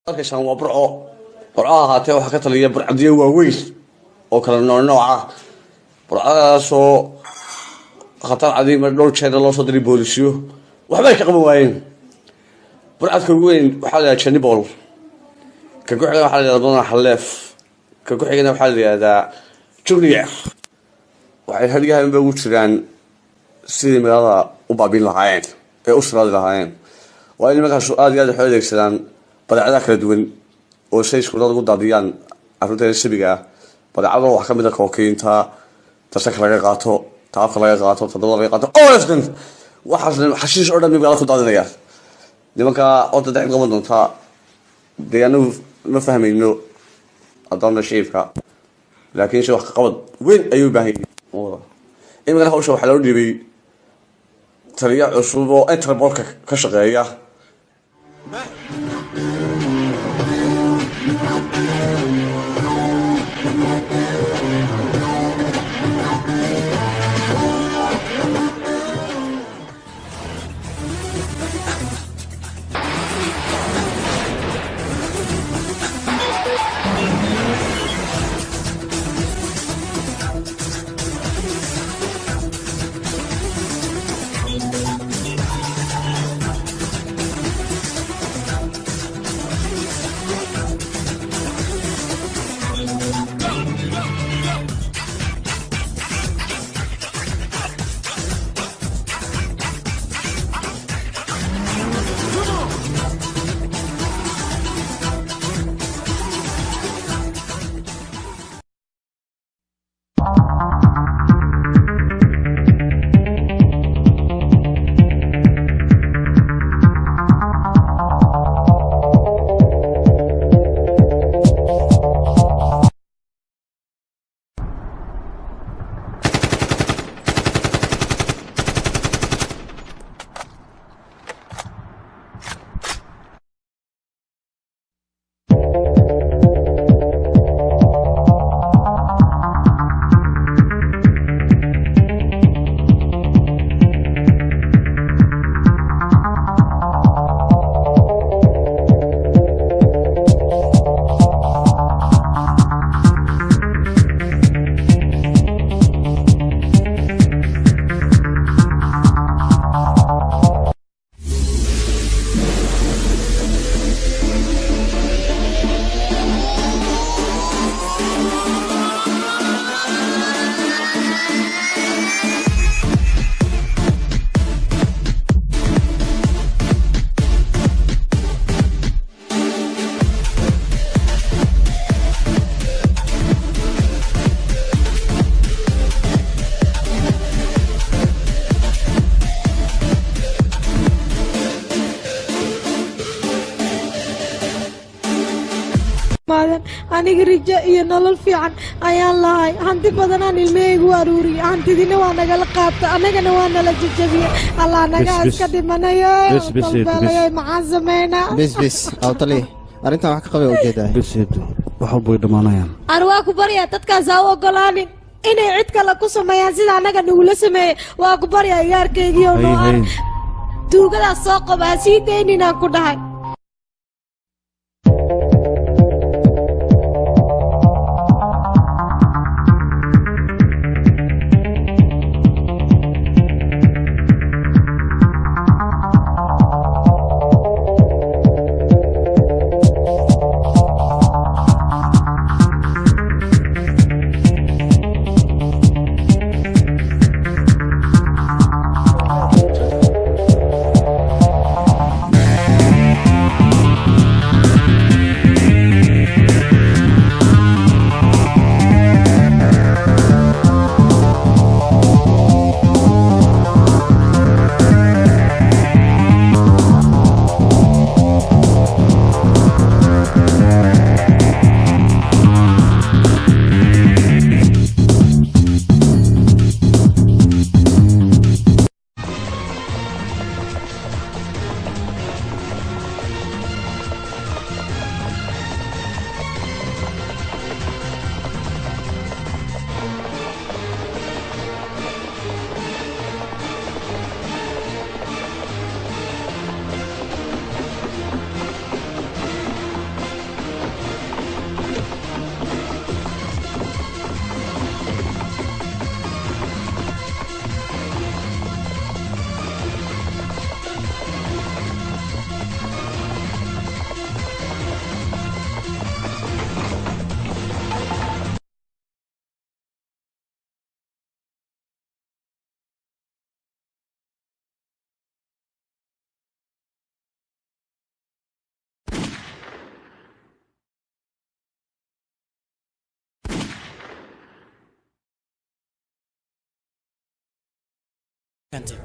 halkaasaan waa burco ahaatee waxaa ka taliya burcadiyo waaweyn oo kala nooc ah burcadaasoo khatar cadiima dhowr jeer loo soo diray booliisyo waxbay ka qaban waayeen burcadka ugu weyn waxaa la yidhahdaa janibol ka ku xigana waxaa la yidhahdaa badan xaleef ka ku xigana waxaa la yidhahdaa junior waxay hadigahanba ugu jiraan sidii magaalada u baabiin lahaayeen ee u siraadi lahaayeen waa in nimankaasu aad iyo aad waxay adeegsadaan badeecadaha kala duwan oo say iskuulada ugu daadiyaan carruurteeda sabiga ah badeecada waxaa ka mid a kookiinta tasaka laga qaato taabka laga qaato todobada laga qaato oosdan waxaasna xashiish oo dhan magaalada ku daadinayaan nimanka orda dacid qaban doontaa dee anagu ma fahmayno adoona shicibka laakiin se wax ka qabad weyn ayuu u baahan yihin imikana hawsha waxaa loo dhiibay taliya cusub oo interbolka ka shaqeeya aniga rijo iyo nolol fiican ayaan lahay hanti badanaan ilmahaygu aruuriye hantidina waa nagala qaata annagana waa nala jajabiye allah nagaa iska dhimanayo dalbeelayo maxaan sameynaa bis awtali arrintan wax ka qabay ujeedaa biseedu waxa way dhamaanayaan arwaa ku barya dadkaas ha u ogolaanin inay cid kale ku sameeyaan sida annaga nagula sameeyey waa ku barya yaarkaygiiyo nooar tuugadaas soo qoba ha sii dayninaan ku dhahay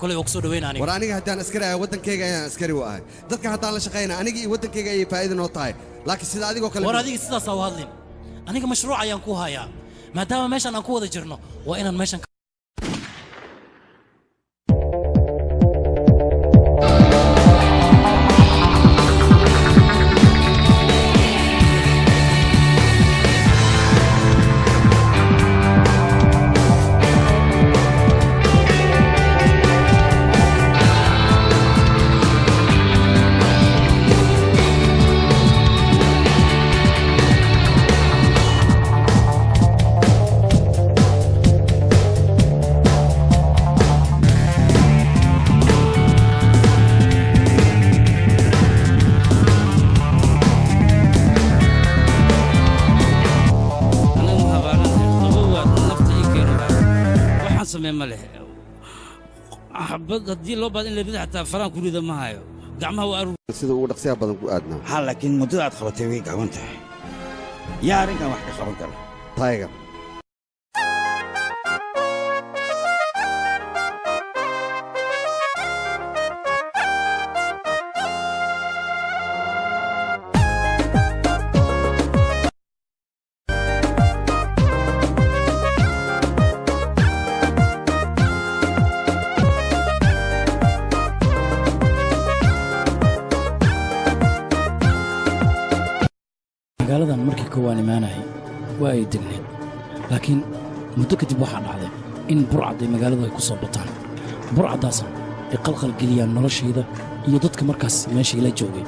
كل يقصد وين أنا وراني هدان أسكري ودن كيجا أسكري واه ذكر هدان لشقينا أنا جي ودن كيجا فائدة نوطاي لكن سيدا هذيك وكلام ورا هذيك سيدا سوالين أنا مشروع ينكوها يا ما دام ماشي أنا كوه ذكرنا وإن ماشي حبض هدي لو بعدين اللي بدي حتى فران كل ده ما هايو قعمها وأروح سيدا ودقسيها بدن قادنا حال لكن مدة خبطي ويك عمنتها يا ريت ما حكي خبر كلا تايجر magaaladan markii koowaad imaanay waa ay dilneen laakiin muddo kadib waxaa dhacday in burcad ay magaaladu ay ku soo bataan burcadaasna ay qalqal geliyaan noloshayda iyo dadka markaas meesha ila joogay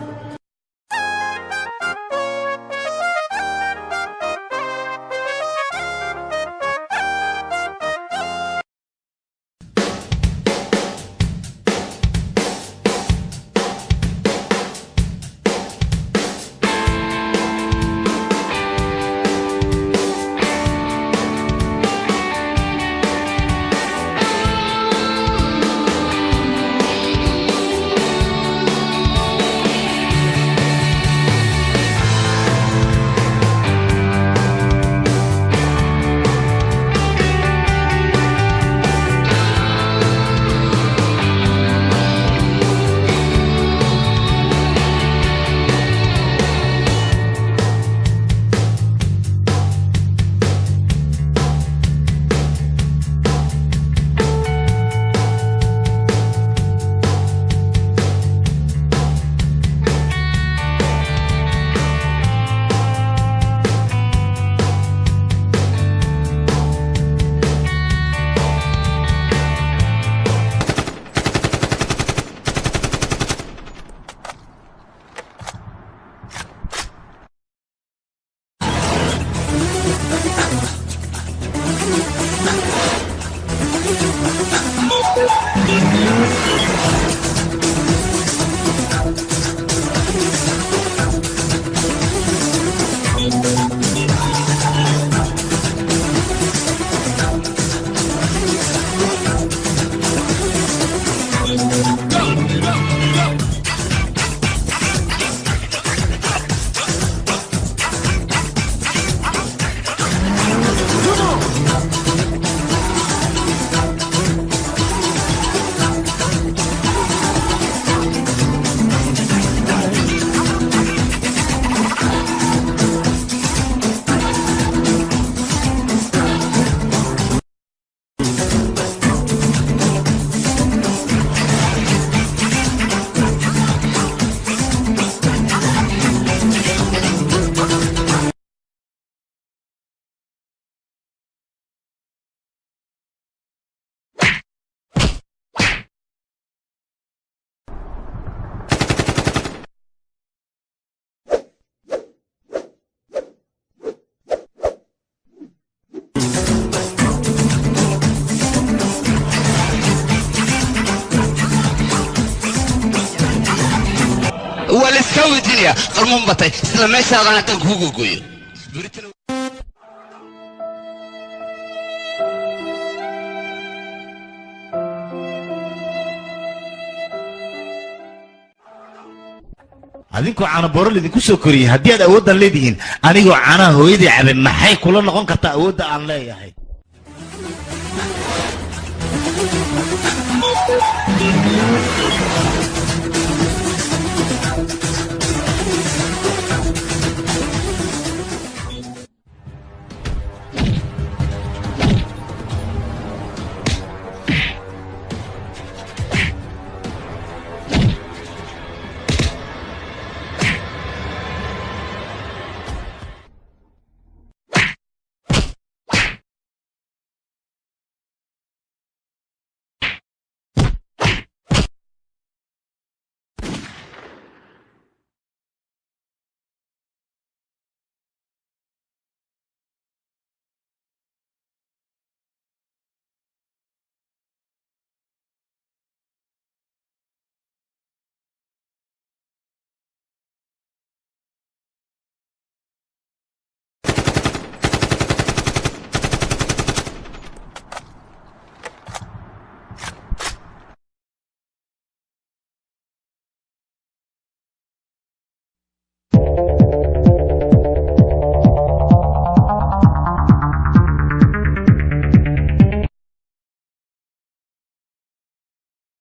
والسوي الدنيا قرمون بطي لما يشتغل أنا تنكوكو كويو adinku caana boorol idinku soo koriyay haddii aad awooddan leedihiin anigoo caanaha hooyadii cabay maxay kula noqon kartaa awoodda aan leeyahay